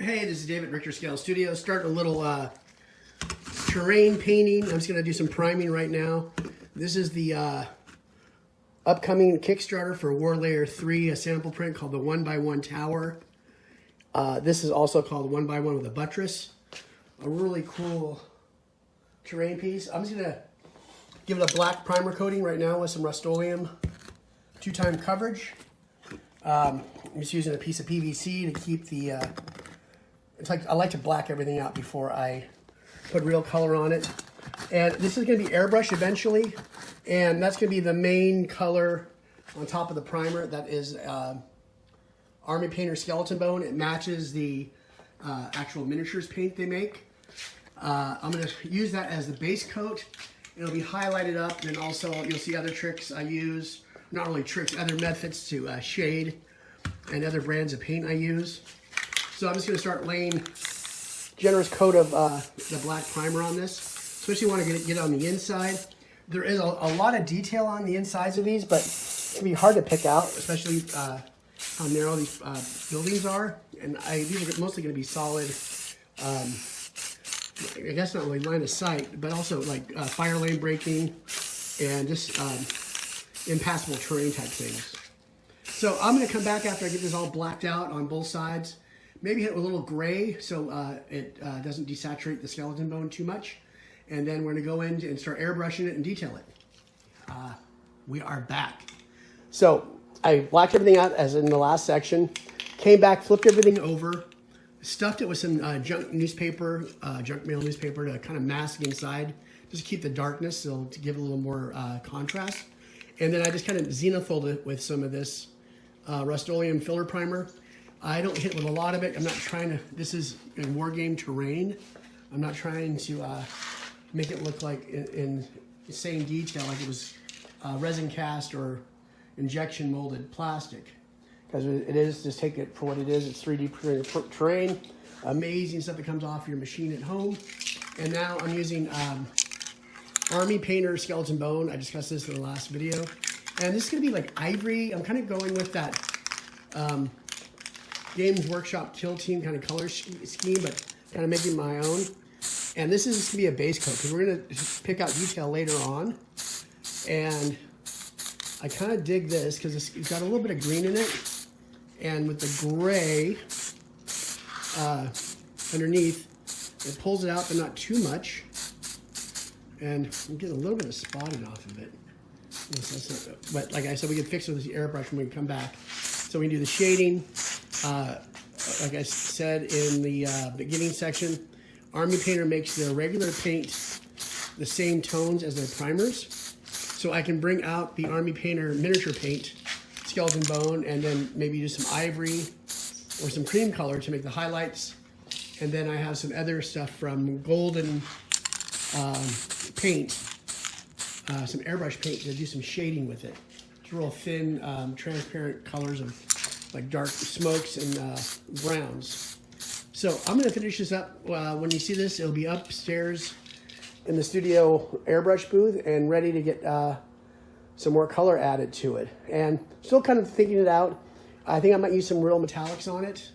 Hey, this is David, Richter Scale Studios. Starting a little terrain painting. I'm just going to do some priming right now. This is the upcoming Kickstarter for Warlayer 3, a sample print called the 1x1 Tower. This is also called 1x1 with a buttress. A really cool terrain piece. I'm just going to give it a black primer coating right now with some Rust-Oleum 2-time coverage. I'm just using a piece of PVC to keep the I like to black everything out before I put real color on it. And this is going to be airbrush eventually, and that's going to be the main color on top of the primer. That is Army Painter Skeleton Bone. It matches the actual miniatures paint they make. I'm going to use that as the base coat. It'll be highlighted up, and also you'll see other tricks I use. Not really tricks, other methods to shade, and other brands of paint I use. So I'm just going to start laying generous coat of the black primer on this, especially want to get it on the inside. There is a lot of detail on the insides of these, but it can be hard to pick out, especially how narrow these buildings are. And these are mostly going to be solid, I guess not really line of sight, but also like fire lane breaking and just impassable terrain type things. So I'm going to come back after I get this all blacked out on both sides. Maybe hit with a little gray so it doesn't desaturate the skeleton bone too much. And then we're going to go in and start airbrushing it and detail it. We are back. So I blacked everything out as in the last section. Came back, flipped everything over, stuffed it with some junk newspaper, junk mail newspaper to kind of mask inside, just to keep the darkness, so to give it a little more contrast. And then I just kind of zenithal it with some of this Rust-Oleum filler primer. I don't hit with a lot of it. I'm not trying to, this is in war game terrain. I'm not trying to make it look like in insane detail, like it was resin cast or injection molded plastic. Because it is, just take it for what it is. It's 3D printed terrain. Amazing stuff that comes off your machine at home. And now I'm using Army Painter Skeleton Bone. I discussed this in the last video. And this is gonna be like ivory. I'm kind of going with that Games Workshop Kill Team kind of color scheme, but kind of making my own. And this is going to be a base coat because we're going to pick out detail later on. And I kind of dig this because it's got a little bit of green in it. And with the gray underneath, it pulls it out, but not too much. And I'm getting a little bit of spotting off of it. But like I said, we can fix it with the airbrush when we come back. So we can do the shading. Like I said in the beginning section, Army Painter makes their regular paint the same tones as their primers. So I can bring out the Army Painter miniature paint, Skeleton Bone, and then maybe do some ivory or some cream color to make the highlights. And then I have some other stuff from Golden paint, some airbrush paint to do some shading with it. It's real thin, transparent colors of like dark smokes and browns. So I'm going to finish this up. When you see this, it'll be upstairs in the studio airbrush booth and ready to get some more color added to it. And still kind of thinking it out. I think I might use some real metallics on it.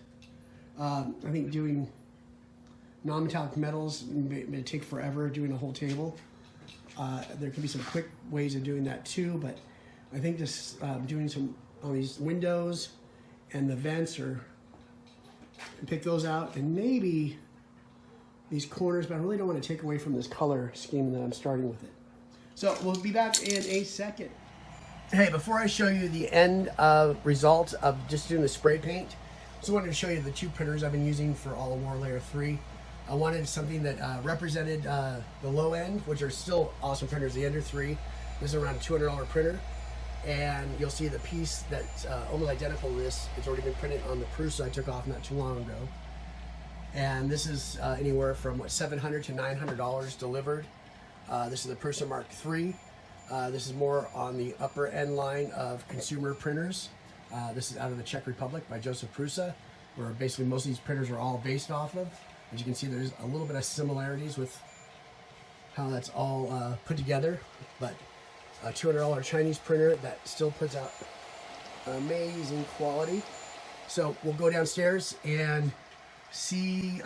I think doing non-metallic metals may take forever, doing a whole table. There could be some quick ways of doing that too, but I think just doing some on these windows and the vents, or pick those out, and maybe these corners, but I really don't want to take away from this color scheme that I'm starting with it. So we'll be back in a second. Hey, before I show you the end result of just doing the spray paint, I just wanted to show you the 2 printers I've been using for all of Warlayer 3. I wanted something that represented the low end, which are still awesome printers, the Ender 3. This is around a $200 printer. And you'll see the piece that's almost identical to this. It's already been printed on the Prusa I took off not too long ago. And this is anywhere from $700 to $900 delivered. This is the Prusa Mark III. This is more on the upper end line of consumer printers. This is out of the Czech Republic by Josef Prusa, where basically most of these printers are all based off of. As you can see, there's a little bit of similarities with how that's all put together, but a $200 Chinese printer that still puts out amazing quality. So we'll go downstairs and see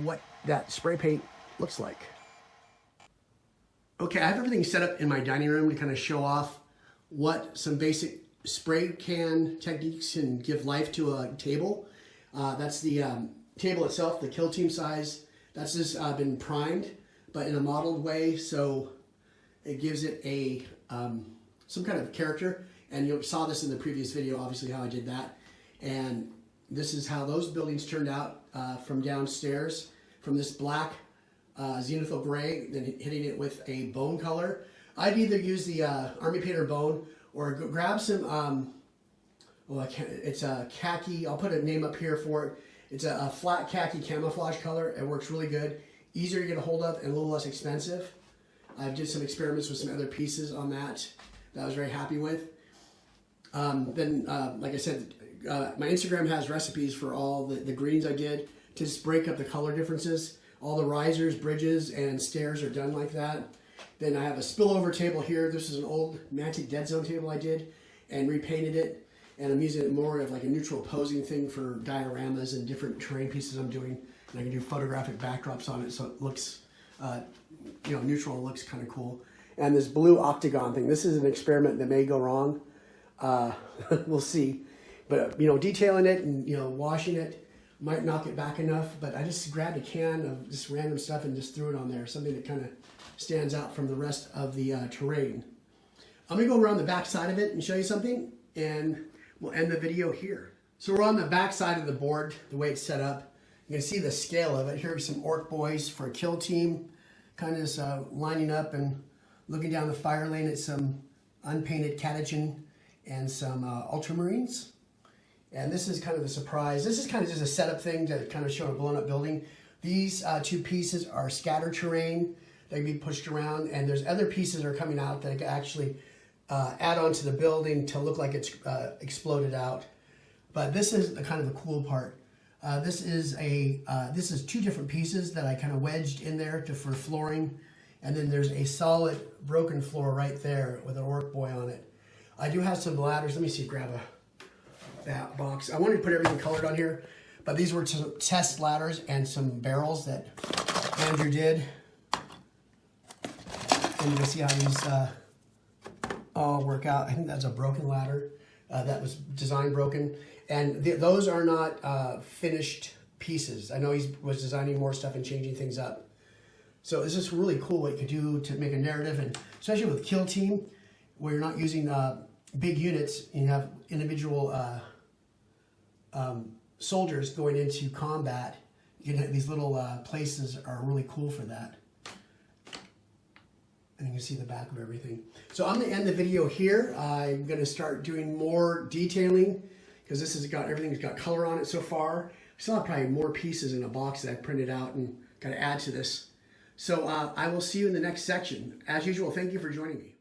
what that spray paint looks like. Okay, I have everything set up in my dining room to kind of show off what some basic spray can techniques can give life to a table. That's the table itself, the Kill Team size. That's just been primed, but in a modeled way, so it gives it a some kind of character. And you saw this in the previous video, obviously, how I did that. And this is how those buildings turned out from downstairs, from this black zenithal gray, then hitting it with a bone color. I'd either use the Army Painter bone or grab some, it's a khaki, I'll put a name up here for it. It's a flat khaki camouflage color. It works really good, easier to get a hold of and a little less expensive. I did some experiments with some other pieces on that I was very happy with. Like I said, my Instagram has recipes for all the greens I did to just break up the color differences. All the risers, bridges, and stairs are done like that. Then I have a spillover table here. This is an old Mantic Dead Zone table I did and repainted it. And I'm using it more of like a neutral posing thing for dioramas and different terrain pieces I'm doing. And I can do photographic backdrops on it so it looks, neutral, looks kind of cool. And this blue octagon thing, this is an experiment that may go wrong. We'll see. But, detailing it and, washing it might knock it back enough. But I just grabbed a can of just random stuff and just threw it on there. Something that kind of stands out from the rest of the terrain. I'm going to go around the back side of it and show you something. And we'll end the video here. So we're on the back side of the board, the way it's set up. You can see the scale of it. Here are some orc boys for a kill team. Kind of just lining up and looking down the fire lane at some unpainted Catechin and some ultramarines. And this is kind of the surprise. This is kind of just a setup thing to kind of show a blown up building. These two pieces are scatter terrain. They can be pushed around, and there's other pieces that are coming out that can actually add on to the building to look like it's exploded out. But this is kind of the cool part. This is two different pieces that I kind of wedged in there for flooring. And then there's a solid broken floor right there with an orc boy on it. I do have some ladders. Let me see, grab that box. I wanted to put everything colored on here, but these were some test ladders and some barrels that Andrew did. And you can see how these all work out. I think that's a broken ladder that was design broken. And those are not finished pieces. I know he was designing more stuff and changing things up. So it's just really cool what you could do to make a narrative, and especially with Kill Team, where you're not using big units, you have individual soldiers going into combat. You can, these little places are really cool for that. And you can see the back of everything. So I'm going to end the video here. I'm going to start doing more detailing because this has got, everything's got color on it so far. I still have probably more pieces in a box that I printed out and got to add to this. So I will see you in the next section. As usual, thank you for joining me.